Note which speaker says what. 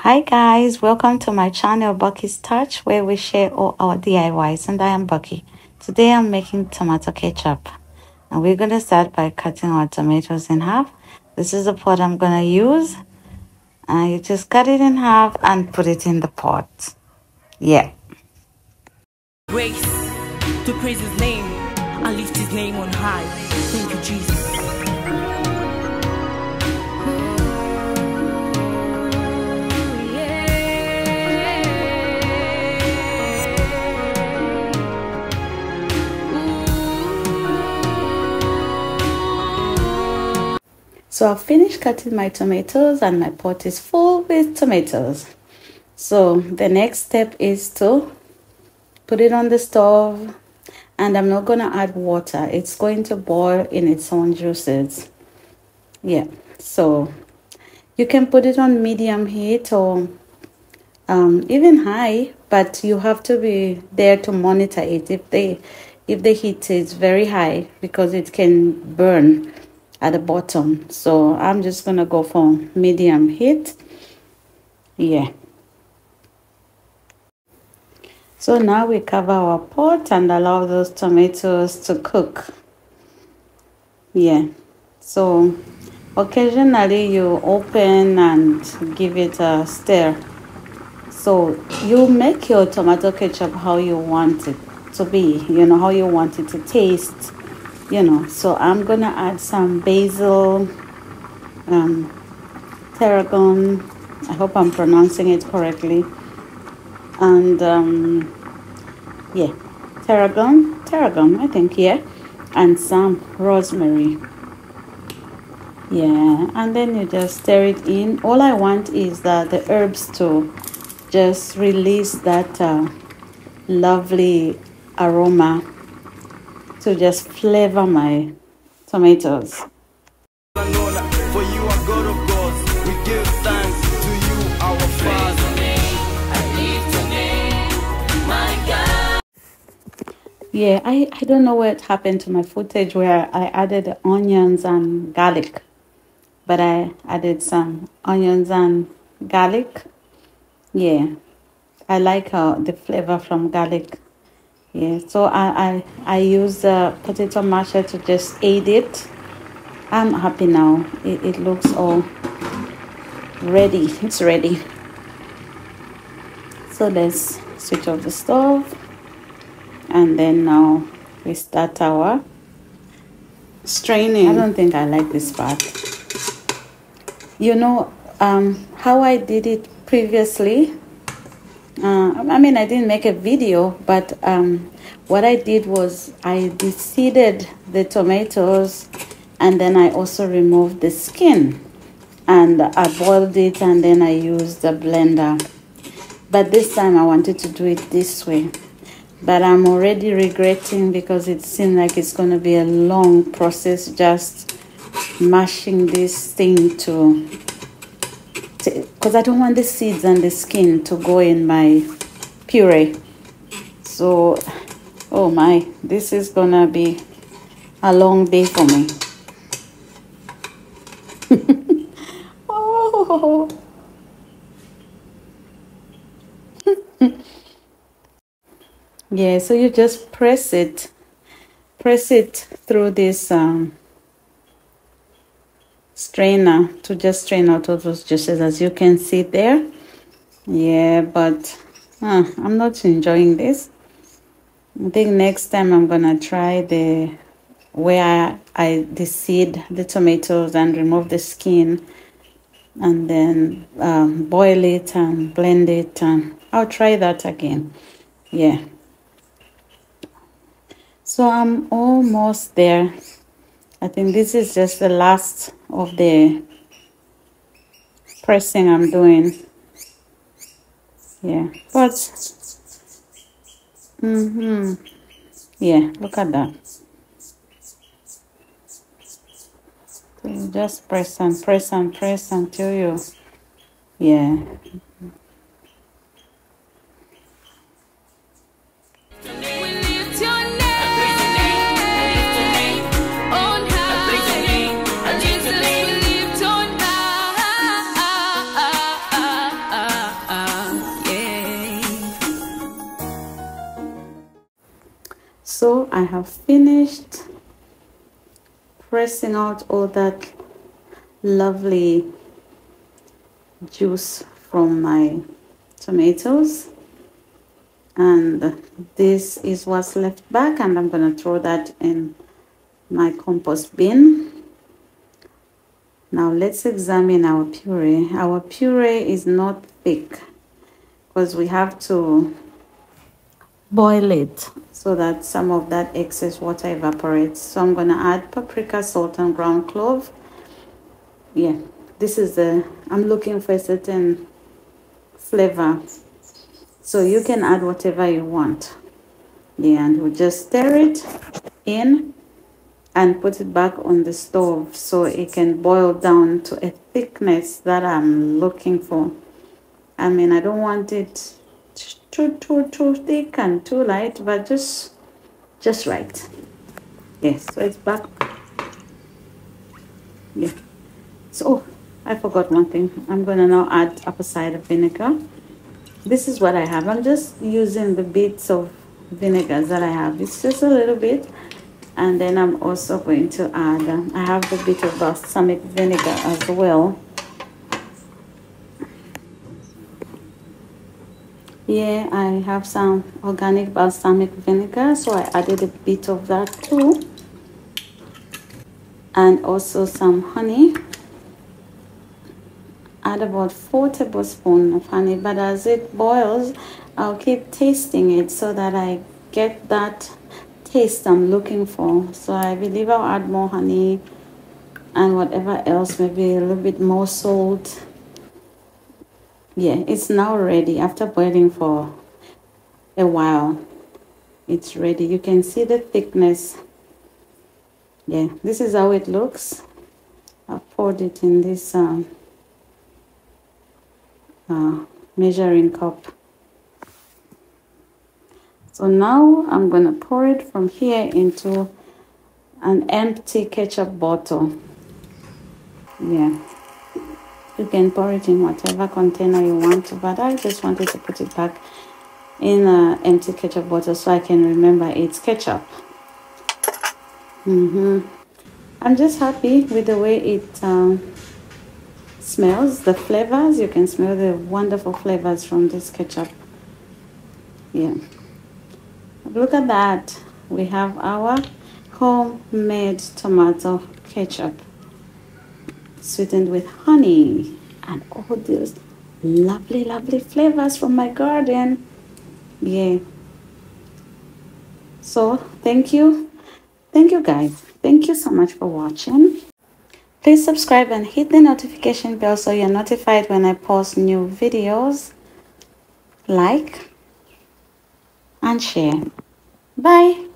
Speaker 1: Hi guys, welcome to my channel Bucky's Touch, where we share all our DIYs, and I am Bucky. Today I'm making tomato ketchup, and we're going to start by cutting our tomatoes in half. This is the pot I'm going to use, and you just cut it in half and put it in the pot. Yeah.
Speaker 2: Grace to praise his name and lift his name on high. Thank you, Jesus.
Speaker 1: So I've finished cutting my tomatoes and my pot is full with tomatoes. So the next step is to put it on the stove, and I'm not going to add water. It's going to boil in its own juices. Yeah, so you can put it on medium heat or even high, but you have to be there to monitor it if the heat is very high, because it can burn at the bottom. So I'm just gonna go for medium heat. Yeah. So now we cover our pot and allow those tomatoes to cook. Yeah. So occasionally you open and give it a stir. So you make your tomato ketchup how you want it to be, how you want it to taste. So I'm gonna add some basil, tarragon. I hope I'm pronouncing it correctly. And yeah, tarragon, I think, yeah, and some rosemary. Yeah, and then you just stir it in. All I want is the herbs to just release that lovely aroma to just flavor my tomatoes.
Speaker 2: For you are God of gods, we give thanks to you, our Father.
Speaker 1: Yeah, I don't know what happened to my footage where I added onions and garlic, but I added some onions and garlic. Yeah, I like the flavor from garlic. Yeah, so I use the potato masher to just aid it. I'm happy now. It looks all ready. It's ready. So let's switch off the stove, and then now we start our straining. I don't think I like this part. How I did it previously. I didn't make a video, but what I did was I deseeded the tomatoes, and then I also removed the skin, and I boiled it, and then I used the blender. But this time I wanted to do it this way, but I'm already regretting, because it seems like it's going to be a long process just mashing this thing because I don't want the seeds and the skin to go in my puree. So, oh my, this is gonna be a long day for me. Oh. Yeah, so you just press it through this strainer to just strain out all those juices, as you can see there. Yeah, but I'm not enjoying this. I think next time I'm gonna try the where I deseed the tomatoes and remove the skin, and then boil it and blend it, and I'll try that again. Yeah, so I'm almost there. I think this is just the last of the pressing I'm doing. Yeah, but yeah, look at that. So you just press and press and press until you, yeah. So I have finished pressing out all that lovely juice from my tomatoes, and this is what's left back, and I'm going to throw that in my compost bin. Now let's examine our puree. Our puree is not thick because we have to boil it so that some of that excess water evaporates. So I'm going to add paprika, salt, and ground clove. Yeah, this is I'm looking for a certain flavor, so you can add whatever you want. Yeah, and we'll just stir it in and put it back on the stove so it can boil down to a thickness that I'm looking for. I mean, I don't want it too thick and too light, but just right. Yes, so it's back. Yeah. So I forgot one thing. I'm gonna now add apple cider vinegar. This is what I have. I'm just using the bits of vinegars that I have. It's just a little bit. And then I'm also going to add, I have a bit of balsamic vinegar as well. Yeah, I have some organic balsamic vinegar, so I added a bit of that too. And also some honey. Add about 4 tablespoons of honey, but as it boils, I'll keep tasting it so that I get that taste I'm looking for. So I believe I'll add more honey and whatever else, maybe a little bit more salt. Yeah, it's now ready after boiling for a while. It's ready. You can see the thickness. Yeah, this is how it looks. I poured it in this measuring cup. So now I'm going to pour it from here into an empty ketchup bottle. Yeah, you can pour it in whatever container you want to, but I just wanted to put it back in an empty ketchup bottle so I can remember it's ketchup. I'm just happy with the way it smells, the flavors. You can smell the wonderful flavors from this ketchup. Yeah, look at that. We have our homemade tomato ketchup sweetened with honey and all those lovely flavors from my garden. Yeah, so thank you guys. Thank you so much for watching. Please subscribe and hit the notification bell so you're notified when I post new videos. Like and share. Bye.